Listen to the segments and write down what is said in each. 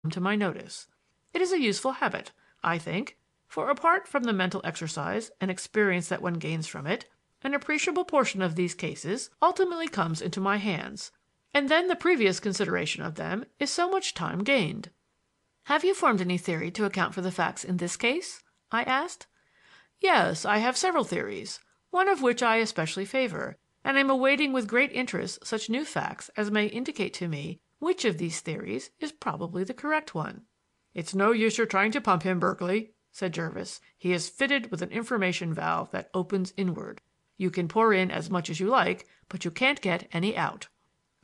to my notice. It is a useful habit, I think, for apart from the mental exercise and experience that one gains from it, an appreciable portion of these cases ultimately comes into my hands, and then the previous consideration of them is so much time gained." "Have you formed any theory to account for the facts in this case?" I asked. "Yes, I have several theories, one of which I especially favor, and am awaiting with great interest such new facts as may indicate to me which of these theories is probably the correct one." "It's no use your trying to pump him, Berkeley," said Jervis. "He is fitted with an information valve that opens inward. You can pour in as much as you like, but you can't get any out."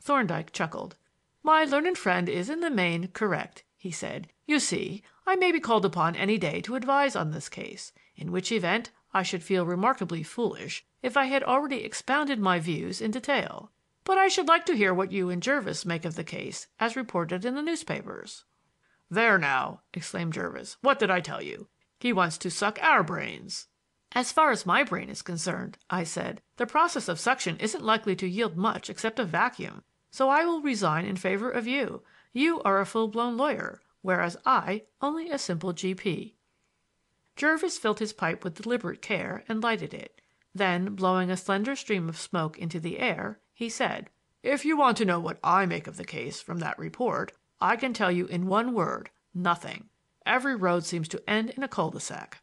Thorndyke chuckled. "My learned friend is in the main correct," he said. "You see, I may be called upon any day to advise on this case, in which event I should feel remarkably foolish if I had already expounded my views in detail. But I should like to hear what you and Jervis make of the case as reported in the newspapers." "There now!" exclaimed Jervis. "What did I tell you? He wants to suck our brains." "As far as my brain is concerned," I said, "the process of suction isn't likely to yield much except a vacuum, so I will resign in favor of you. You are a full-blown lawyer, whereas I only a simple G.P." Jervis filled his pipe with deliberate care and lighted it. Then, blowing a slender stream of smoke into the air, he said: "If you want to know what I make of the case from that report, I can tell you in one word: nothing. Every road seems to end in a cul-de-sac."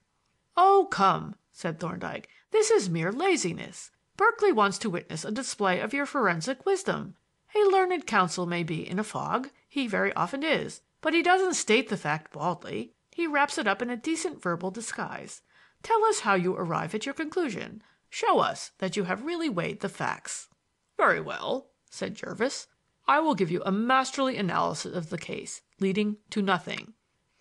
"Oh, come," said Thorndyke. "This is mere laziness. Berkeley wants to witness a display of your forensic wisdom. A learned counsel may be in a fog; he very often is, but he doesn't state the fact baldly. He wraps it up in a decent verbal disguise. Tell us how you arrive at your conclusion. Show us that you have really weighed the facts." "Very well," said Jervis. "I will give you a masterly analysis of the case, leading to nothing."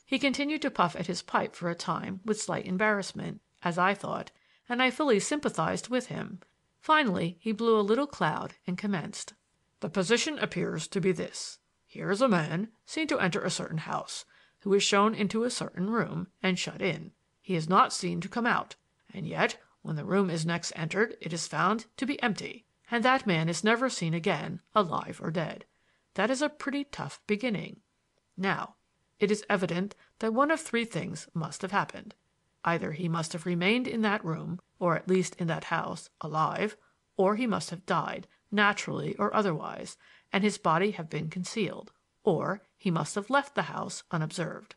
He continued to puff at his pipe for a time with slight embarrassment, as I thought, and I fully sympathized with him. Finally he blew a little cloud and commenced. "The position appears to be this. Here is a man seen to enter a certain house, who is shown into a certain room and shut in. He is not seen to come out, and yet when the room is next entered it is found to be empty, and that man is never seen again, alive or dead. That is a pretty tough beginning. Now, it is evident that one of three things must have happened. Either he must have remained in that room, or at least in that house, alive, or he must have died, naturally or otherwise, and his body have been concealed, or he must have left the house unobserved.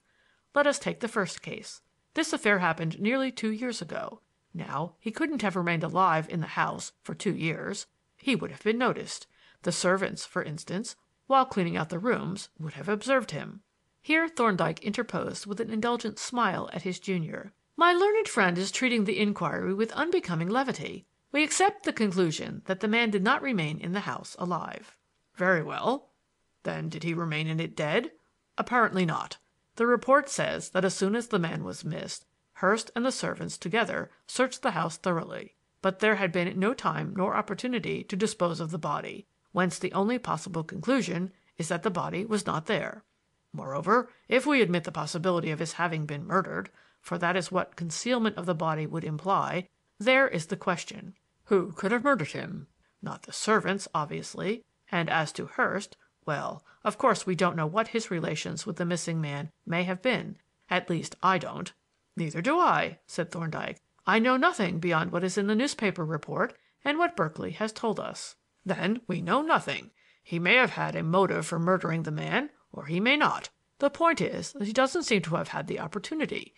Let us take the first case. This affair happened nearly 2 years ago. Now, he couldn't have remained alive in the house for 2 years. He would have been noticed. The servants, for instance, while cleaning out the rooms, would have observed him. Here Thorndyke interposed with an indulgent smile at his junior. "My learned friend is treating the inquiry with unbecoming levity. We accept the conclusion that the man did not remain in the house alive." "Very well. Then did he remain in it dead?" "Apparently not. The report says that as soon as the man was missed, Hurst and the servants together searched the house thoroughly, but there had been no time nor opportunity to dispose of the body, whence the only possible conclusion is that the body was not there. Moreover, if we admit the possibility of his having been murdered, for that is what concealment of the body would imply, there is the question: who could have murdered him? Not the servants, obviously, and as to Hurst, well, of course we don't know what his relations with the missing man may have been. At least, I don't." "Neither do I," said Thorndyke. "I know nothing beyond what is in the newspaper report and what Berkeley has told us." "Then we know nothing. He may have had a motive for murdering the man, or he may not. The point is that he doesn't seem to have had the opportunity.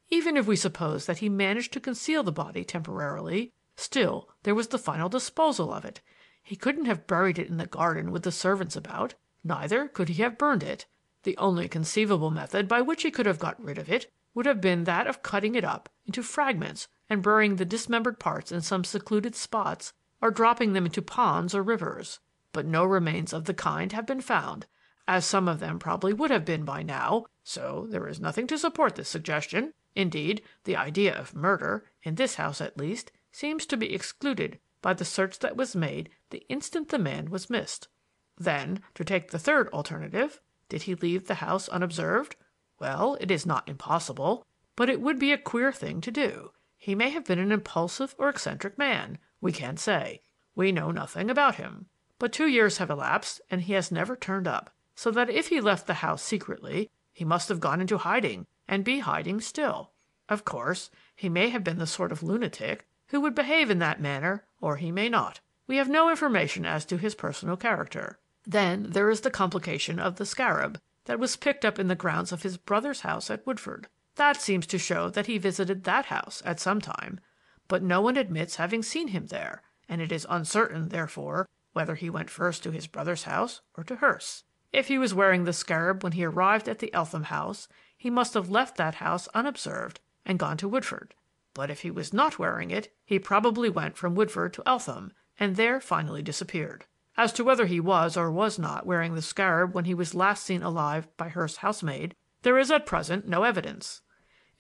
Even if we suppose that he managed to conceal the body temporarily, still there was the final disposal of it. He couldn't have buried it in the garden with the servants about. Neither could he have burned it. The only conceivable method by which he could have got rid of it would have been that of cutting it up into fragments and burying the dismembered parts in some secluded spots or dropping them into ponds or rivers. But no remains of the kind have been found, as some of them probably would have been by now, so there is nothing to support this suggestion. Indeed, the idea of murder, in this house at least, seems to be excluded by the search that was made the instant the man was missed. Then, to take the third alternative, did he leave the house unobserved? Well, it is not impossible, but it would be a queer thing to do. He may have been an impulsive or eccentric man. We can't say. We know nothing about him. But 2 years have elapsed and he has never turned up, so that if he left the house secretly, He must have gone into hiding and be hiding still. Of course, he may have been the sort of lunatic who would behave in that manner, or he may not. We have no information as to his personal character. Then there is the complication of the scarab that was picked up in the grounds of his brother's house at Woodford. That seems to show that he visited that house at some time, but no one admits having seen him there, and it is uncertain, therefore, whether he went first to his brother's house or to Hurst's. If he was wearing the scarab when he arrived at the Eltham house, he must have left that house unobserved and gone to Woodford. But if he was not wearing it, he probably went from Woodford to Eltham, and there finally disappeared. As to whether he was or was not wearing the scarab when he was last seen alive by Hurst's housemaid, there is at present no evidence.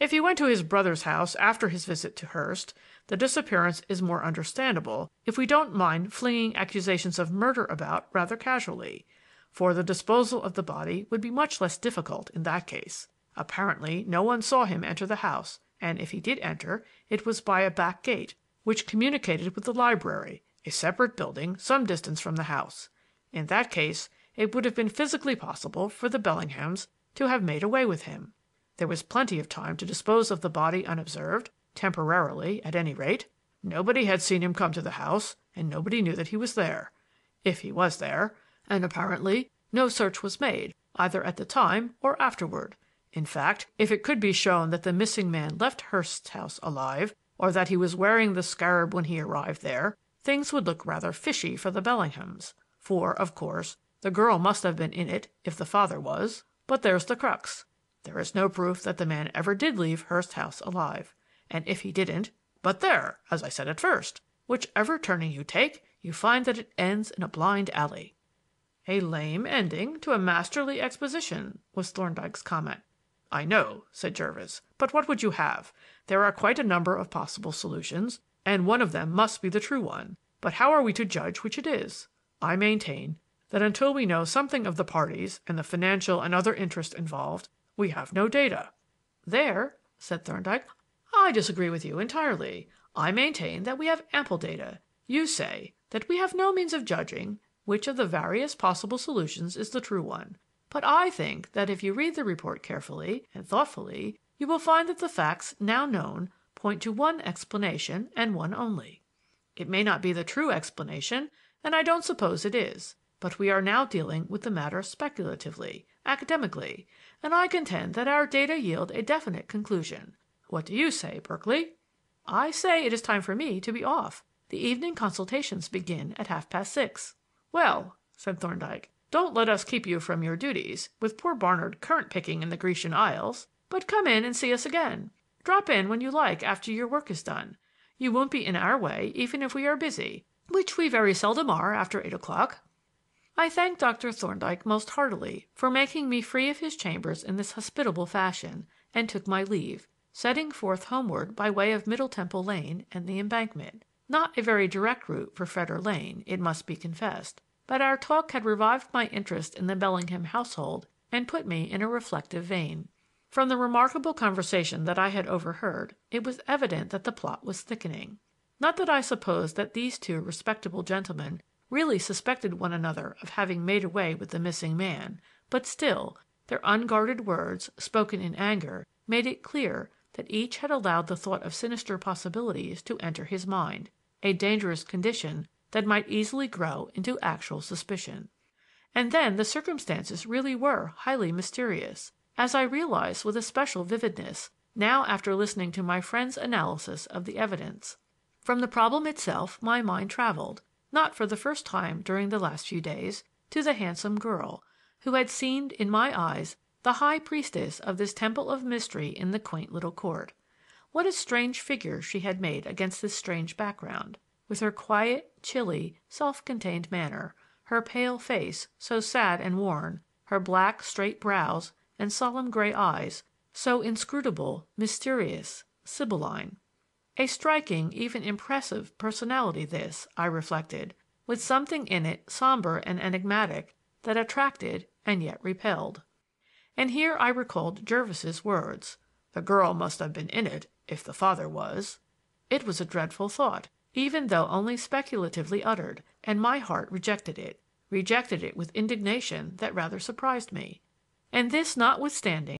If he went to his brother's house after his visit to Hurst, the disappearance is more understandable if we don't mind flinging accusations of murder about rather casually, for the disposal of the body would be much less difficult in that case. Apparently no one saw him enter the house, and if he did enter, it was by a back gate, which communicated with the library, a separate building some distance from the house. In that case, it would have been physically possible for the Bellinghams to have made away with him. There was plenty of time to dispose of the body unobserved, temporarily at any rate. Nobody had seen him come to the house, and nobody knew that he was there, if he was there, and apparently no search was made, either at the time or afterward. In fact, if it could be shown that the missing man left Hurst's house alive, or that he was wearing the scarab when he arrived there, things would look rather fishy for the Bellinghams, for, of course, the girl must have been in it if the father was. But there's the crux. There is no proof that the man ever did leave Hurst's house alive, and if he didn't, but there, as I said at first, whichever turning you take, you find that it ends in a blind alley. A lame ending to a masterly exposition, was Thorndyke's comment. I know, said Jervis, but what would you have? There are quite a number of possible solutions, and one of them must be the true one. But how are we to judge which it is? I maintain that until we know something of the parties and the financial and other interests involved, we have no data. There, said Thorndyke, I disagree with you entirely. I maintain that we have ample data. You say that we have no means of judging which of the various possible solutions is the true one. But I think that if you read the report carefully and thoughtfully, you will find that the facts now known point to one explanation and one only. It may not be the true explanation, and I don't suppose it is, but we are now dealing with the matter speculatively, academically, and I contend that our data yield a definite conclusion. What do you say, Berkeley? I say it is time for me to be off. The evening consultations begin at 6:30. Well, said Thorndyke, don't let us keep you from your duties, with poor Barnard currant picking in the Grecian Isles, but come in and see us again. Drop in when you like after your work is done. You won't be in our way even if we are busy, which we very seldom are after 8 o'clock. I thanked Dr. Thorndyke most heartily for making me free of his chambers in this hospitable fashion, and took my leave, setting forth homeward by way of Middle Temple Lane and the Embankment. Not a very direct route for Fetter Lane, it must be confessed, but our talk had revived my interest in the Bellingham household and put me in a reflective vein. From the remarkable conversation that I had overheard, it was evident that the plot was thickening. Not that I supposed that these two respectable gentlemen really suspected one another of having made away with the missing man, but still, their unguarded words, spoken in anger, made it clear that each had allowed the thought of sinister possibilities to enter his mind, a dangerous condition that might easily grow into actual suspicion. And then the circumstances really were highly mysterious, as I realized with especial vividness now after listening to my friend's analysis of the evidence. From the problem itself my mind traveled, not for the first time during the last few days, to the handsome girl, who had seemed in my eyes the high priestess of this temple of mystery in the quaint little court. What a strange figure she had made against this strange background, with her quiet, chilly, self-contained manner, her pale face, so sad and worn, her black, straight brows and solemn gray eyes, so inscrutable, mysterious, sibylline. A striking, even impressive personality this, I reflected, with something in it somber and enigmatic that attracted and yet repelled. And here I recalled Jervis's words. The girl must have been in it, if the father was. It was a dreadful thought, even though only speculatively uttered, and my heart rejected it with indignation that rather surprised me. And this notwithstanding